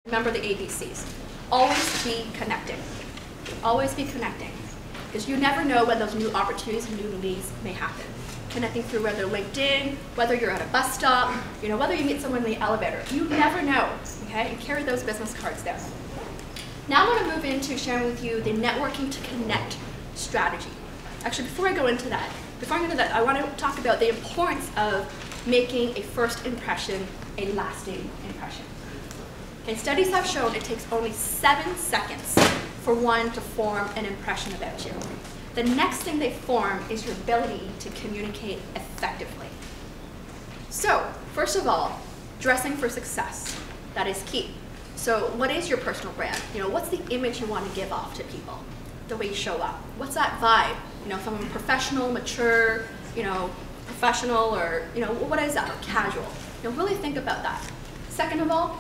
Remember the ABCs. Always be connecting. Always be connecting. Because you never know when those new opportunities and new leads may happen. Connecting through whether LinkedIn, whether you're at a bus stop, whether you meet someone in the elevator. You never know, okay? And carry those business cards there. Now I'm going to move into sharing with you the networking to connect strategy. Actually, before I go into that, I want to talk about the importance of making a first impression a lasting impression. Okay, studies have shown it takes only 7 seconds for one to form an impression about you. The next thing they form is your ability to communicate effectively. So, first of all, dressing for success. That is key. So, what is your personal brand? What's the image you want to give off to people? The way you show up. What's that vibe? Someone professional, mature, professional, or what is that? Or casual. Really think about that. Second of all,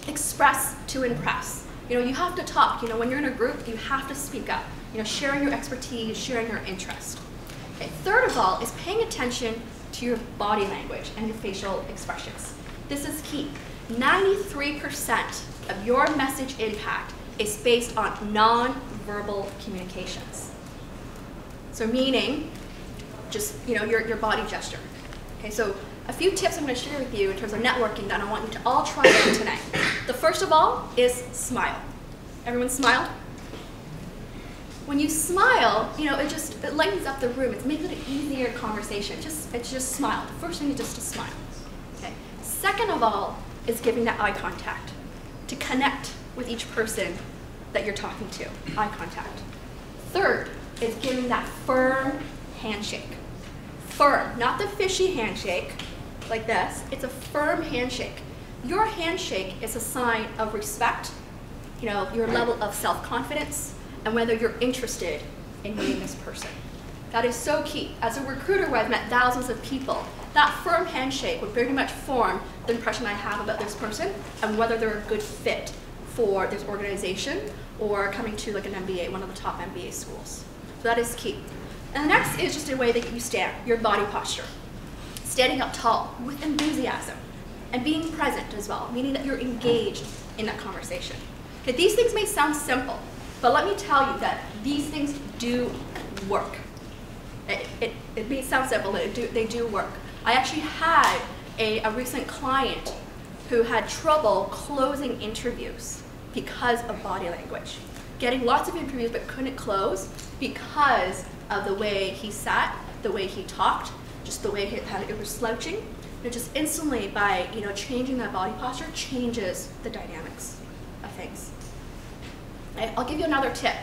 express to impress. You have to talk. When you're in a group, you have to speak up. Sharing your expertise, sharing your interest. Okay. Third of all is paying attention to your body language and your facial expressions. This is key. 93% of your message impact is based on non-verbal communications. So meaning, just your body gesture. Okay, so a few tips I'm going to share with you in terms of networking that I want you to all try out tonight. The first of all is smile. Everyone smile? When you smile, it lightens up the room. It makes it an easier conversation. It's just smile. The first thing is just to smile. Okay. Second of all is giving that eye contact to connect with each person that you're talking to. Eye contact. Third is giving that firm handshake. Firm, not the fishy handshake like this. It's a firm handshake. Your handshake is a sign of respect, your level of self-confidence, and whether you're interested in meeting this person. That is so key. As a recruiter where I've met thousands of people, that firm handshake would pretty much form the impression I have about this person and whether they're a good fit for this organization or coming to like an MBA, one of the top MBA schools. So that is key. And the next is just a way that you stand, your body posture. Standing up tall with enthusiasm and being present as well, meaning that you're engaged in that conversation. Okay, these things may sound simple, but let me tell you that these things do work. It may sound simple, but they do work. I actually had a recent client who had trouble closing interviews because of body language. Getting lots of interviews but couldn't close because of the way he sat, the way he talked, just the way it was slouching. Just instantly by changing that body posture changes the dynamics of things. I'll give you another tip,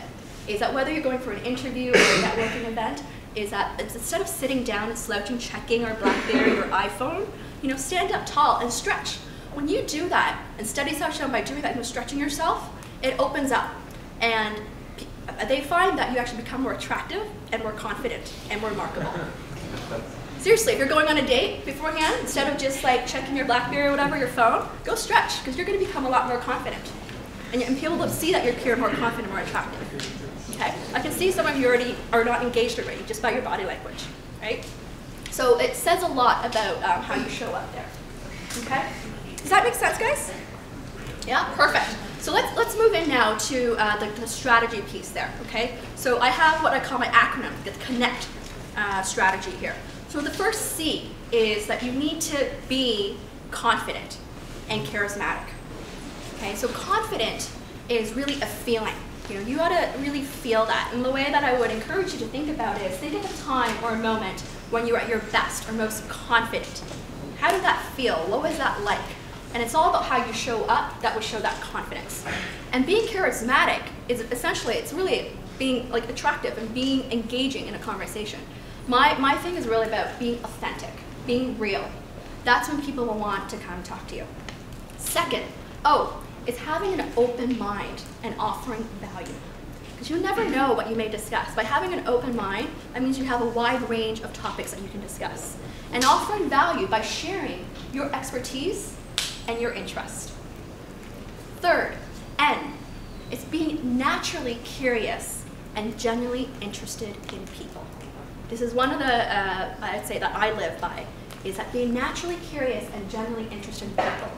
is that whether you're going for an interview or a networking event, is that instead of sitting down and slouching, checking our BlackBerry or iPhone, stand up tall and stretch. When you do that, and studies have shown by doing that, stretching yourself, it opens up. And they find that you actually become more attractive and more confident and more remarkable. Seriously, if you're going on a date beforehand, instead of just like checking your BlackBerry or whatever, your phone, go stretch, because you're going to become a lot more confident. And people will see that you're pure, more confident, more attractive. Okay? I can see some of you already are not engaged already, just by your body language, right? So it says a lot about how you show up there. Okay? Does that make sense, guys? Yeah? Perfect. So let's move in now to the strategy piece there, okay? So I have what I call my acronym, the CONNECT strategy here. So the first C is that you need to be confident and charismatic. Okay, so confident is really a feeling. You ought to really feel that. And the way that I would encourage you to think about it is think of a time or a moment when you were at your best or most confident. How did that feel? What was that like? And it's all about how you show up that will show that confidence. And being charismatic is essentially, it's really being like attractive and being engaging in a conversation. My thing is really about being authentic, being real. That's when people will want to come talk to you. Second, is having an open mind and offering value. Because you never know what you may discuss. By having an open mind, that means you have a wide range of topics that you can discuss. And offering value by sharing your expertise and your interest. Third, N, is being naturally curious and genuinely interested in people. This is one of the, I'd say that I live by, is that being naturally curious and genuinely interested in people.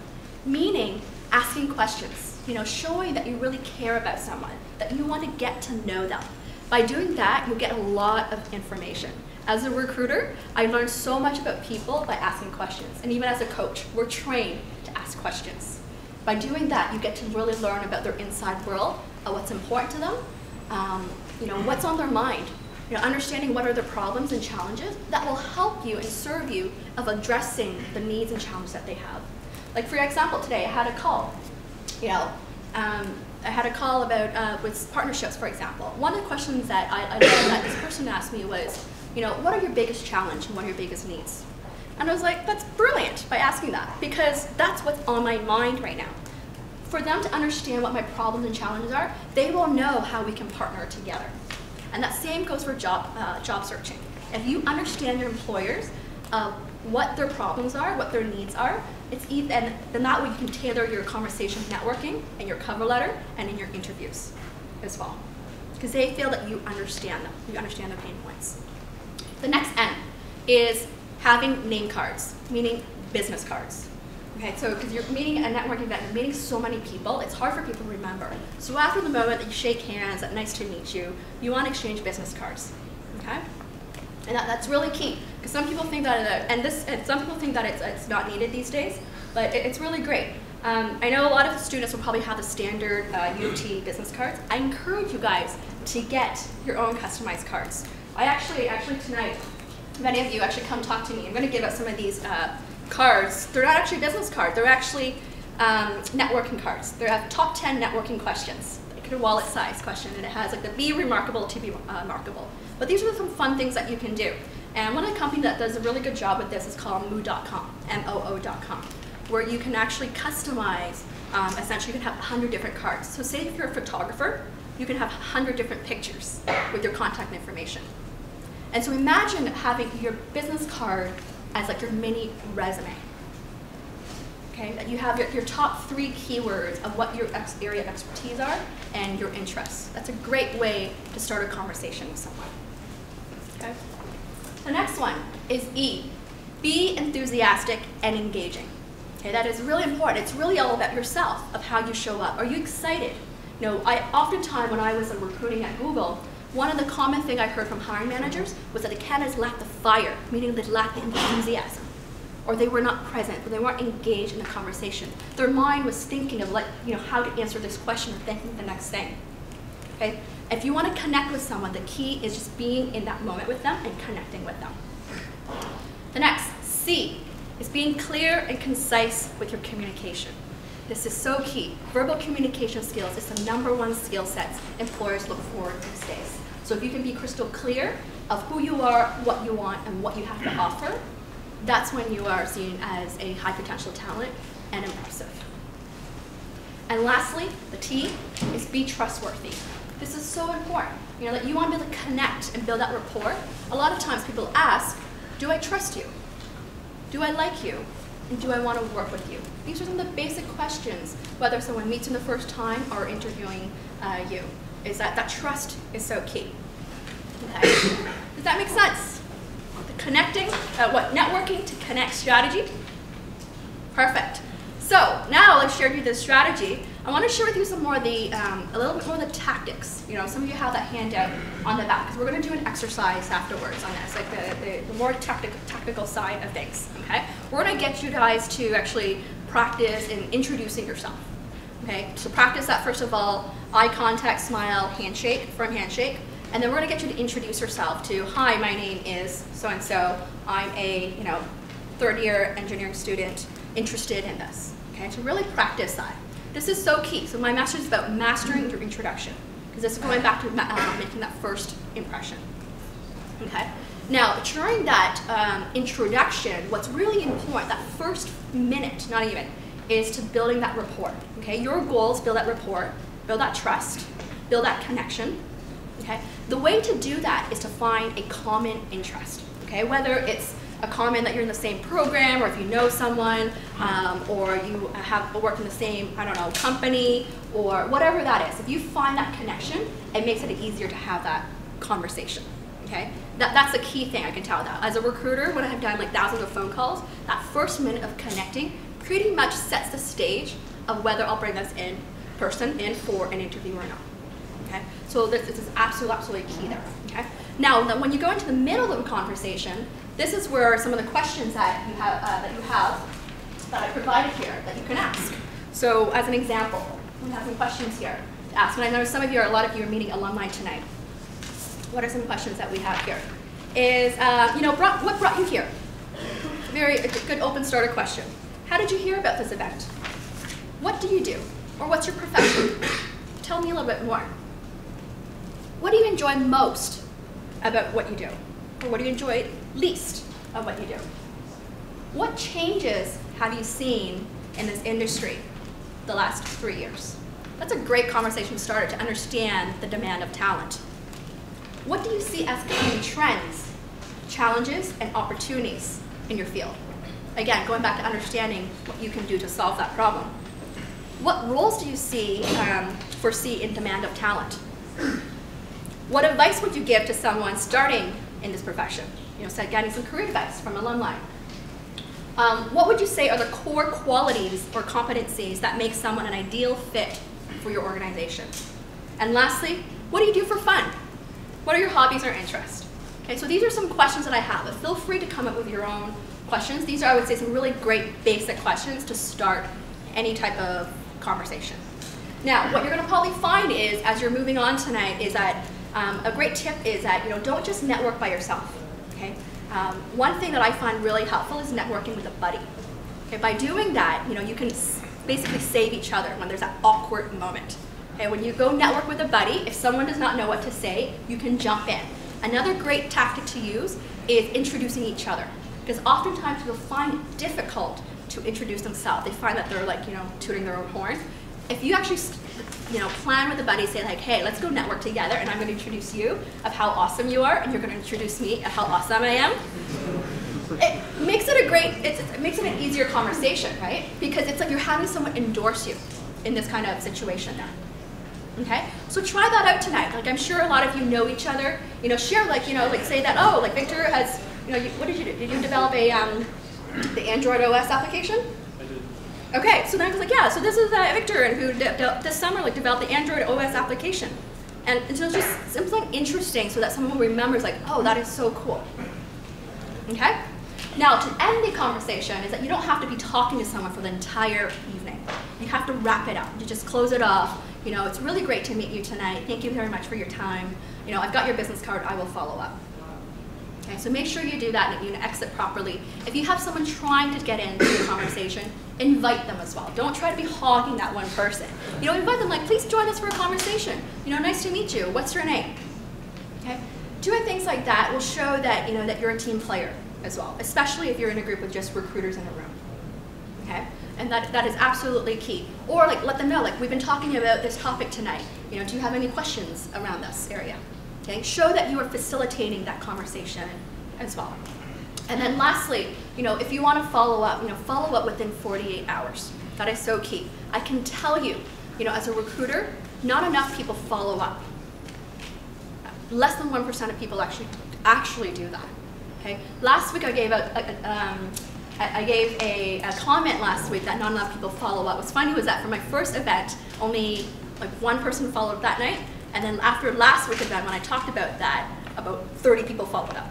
Meaning asking questions, showing that you really care about someone, that you want to get to know them. By doing that, you'll get a lot of information. As a recruiter, I learned so much about people by asking questions. And even as a coach, we're trained to ask questions. By doing that, you get to really learn about their inside world, what's important to them, what's on their mind, understanding what are their problems and challenges that will help you and serve you of addressing the needs and challenges that they have. Like for example, today I had a call, about with partnerships, for example. One of the questions that I learned that this person asked me was, what are your biggest challenge and what are your biggest needs? And I was like, that's brilliant by asking that, because that's what's on my mind right now. For them to understand what my problems and challenges are, they will know how we can partner together. And that same goes for job searching. If you understand your employers, what their problems are, what their needs are, and then that way you can tailor your conversation networking and your cover letter and in your interviews as well. Because they feel that you understand them, you understand their pain points. The next N is having name cards, meaning business cards. Okay, so because you're meeting a networking event, you're meeting so many people, it's hard for people to remember. So after the moment that you shake hands, that nice to meet you, you want to exchange business cards. Okay? And that's really key, because some people think that, some people think that it's not needed these days, but it's really great. I know a lot of the students will probably have the standard U of T business cards. I encourage you guys to get your own customized cards. I actually tonight, if any of you actually come talk to me, I'm going to give out some of these cards. They're not actually business cards, they're actually networking cards. They have top 10 networking questions, like a wallet size question, and it has like the be remarkable to be marketable. But these are some fun things that you can do. And one of the companies that does a really good job with this is called moo.com, M-O-O.com, where you can actually customize, essentially you can have 100 different cards. So say if you're a photographer, you can have 100 different pictures with your contact information. And so imagine having your business card as like your mini resume. Okay, that you have your top 3 keywords of what your area of expertise are and your interests. That's a great way to start a conversation with someone. Okay. The next one is E. Be enthusiastic and engaging. Okay, that is really important. It's really all about yourself, of how you show up. Are you excited? Oftentimes when I was recruiting at Google, one of the common things I heard from hiring managers was that the candidates lacked the fire, meaning they lacked the enthusiasm. Or they were not present, or they weren't engaged in the conversation. Their mind was thinking of how to answer this question or thinking the next thing. Okay? If you want to connect with someone, the key is just being in that moment with them and connecting with them. The next, C, is being clear and concise with your communication. This is so key. Verbal communication skills is the #1 skill set employers look for these days. So if you can be crystal clear of who you are, what you want, and what you have to offer, that's when you are seen as a high potential talent and impressive. And lastly, the T is be trustworthy. This is so important. That you want to be able to connect and build that rapport. A lot of times people ask, do I trust you? Do I like you? And do I want to work with you? These are some of the basic questions, whether someone meets you the first time or interviewing you, is that trust is so key. Okay. Does that make sense? The connecting, networking to connect strategy? Perfect. So now I've shared with you this strategy. I want to share with you some more of the, a little bit more of the tactics. Some of you have that handout on the back, because we're going to do an exercise afterwards on this, like the more tactical side of things. Okay, we're going to get you guys to actually practice in introducing yourself. Okay, so practice that first of all, eye contact, smile, handshake, firm handshake, and then we're going to get you to introduce yourself to, hi, my name is so and so. I'm a third-year engineering student interested in this. Okay, to really practice that. This is so key. So my message is about mastering your introduction, because this is going back to making that first impression. Okay. Now, during that introduction, what's really important, that first minute, not even, is to building that rapport. Okay. Your goal is build that rapport, build that trust, build that connection. Okay. The way to do that is to find a common interest. Okay. Whether it's a common that you're in the same program, or if you know someone, or you have worked in the same, company, or whatever that is. If you find that connection, it makes it easier to have that conversation. Okay, that's a key thing I can tell that. As a recruiter, when I have done like thousands of phone calls, that first minute of connecting pretty much sets the stage of whether I'll bring this person in for an interview or not. Okay? So this is absolutely key there. Okay? Now, when you go into the middle of a conversation, this is where some of the questions that you have that I provided here that you can ask. So as an example, we have some questions here to ask. And I know a lot of you are meeting alumni tonight. What are some questions that we have here? Is, what brought you here? A good open starter question. How did you hear about this event? What do you do? Or what's your profession? Tell me a little bit more. What do you enjoy most about what you do? Or what do you enjoy least of what you do? What changes have you seen in this industry the last 3 years? That's a great conversation starter to understand the demand of talent. What do you see as coming trends, challenges, and opportunities in your field? Again, going back to understanding what you can do to solve that problem. What roles do you foresee in demand of talent? What advice would you give to someone starting in this profession? Getting some career advice from alumni. What would you say are the core qualities or competencies that make someone an ideal fit for your organization? And lastly, what do you do for fun? What are your hobbies or interests? Okay, so these are some questions that I have, but feel free to come up with your own questions. These are, I would say, some really great basic questions to start any type of conversation. Now, what you're going to probably find is, as you're moving on tonight, is that a great tip is that don't just network by yourself. Okay, one thing that I find really helpful is networking with a buddy. Okay, by doing that, you can basically save each other when there's that awkward moment. Okay, when you go network with a buddy, if someone does not know what to say, you can jump in. Another great tactic to use is introducing each other, because oftentimes people find it difficult to introduce themselves. They find that they're tooting their own horn. If you actually plan with a buddy, say like, hey, let's go network together, and I'm going to introduce you of how awesome you are, and you're going to introduce me of how awesome I am. It makes it it makes it an easier conversation, right? Because it's like you're having someone endorse you in this kind of situation there. Okay, so try that out tonight. Like I'm sure a lot of you know each other. Share say that Victor has what did you do? Did you develop the Android OS application? I did. Okay, so then I was like, yeah. So this is Victor, and who this summer developed the Android OS application, and so it's just something interesting so that someone remembers oh, that is so cool. Okay. Now, to end the conversation is that you don't have to be talking to someone for the entire evening. You have to wrap it up. You just close it off. It's really great to meet you tonight. Thank you very much for your time. I've got your business card. I will follow up. Okay, so make sure you do that and you exit properly. If you have someone trying to get into the conversation, invite them as well. Don't try to be hogging that one person. Invite them please join us for a conversation. Nice to meet you. What's your name? Okay, doing things like that will show that that you're a team player as well, especially if you're in a group with just recruiters in a room. Okay, and that is absolutely key. Or let them know we've been talking about this topic tonight. Do you have any questions around this area? Okay, show that you are facilitating that conversation as well. And then lastly, if you want to follow up within 48 hours. That is so key. I can tell you, as a recruiter, not enough people follow up. Less than 1% of people actually do that. Okay. Last week I gave a comment last week that not enough people follow up. What's funny was that for my first event, only one person followed that night, and then after last week's event, when I talked about that, about 30 people followed up.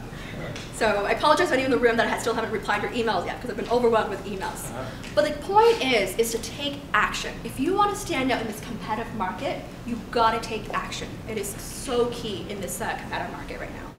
So I apologize to anyone in the room that I still haven't replied to your emails yet, because I've been overwhelmed with emails. But the point is to take action. If you want to stand out in this competitive market, you've got to take action. It is so key in this competitive market right now.